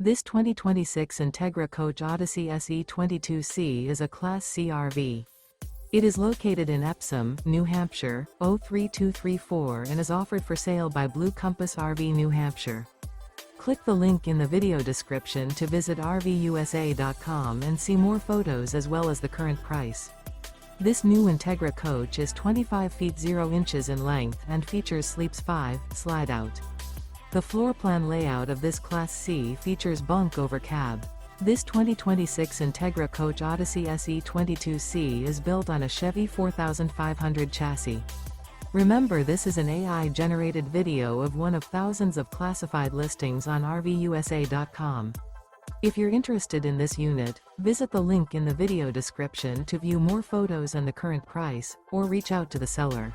This 2026 Entegra Coach Odyssey SE 22C is a Class C RV. It is located in Epsom, New Hampshire, 03234 and is offered for sale by Blue Compass RV New Hampshire. Click the link in the video description to visit RVUSA.com and see more photos as well as the current price. This new Entegra coach is 25 feet 0 inches in length and features Sleeps 5 Slideout. The floor plan layout of this Class C features Bunk Over Cab. This 2026 Entegra Coach Odyssey SE 22C is built on a Chevy 4500 chassis. Remember, this is an AI-generated video of one of thousands of classified listings on RVUSA.com. If you're interested in this unit, visit the link in the video description to view more photos and the current price, or reach out to the seller.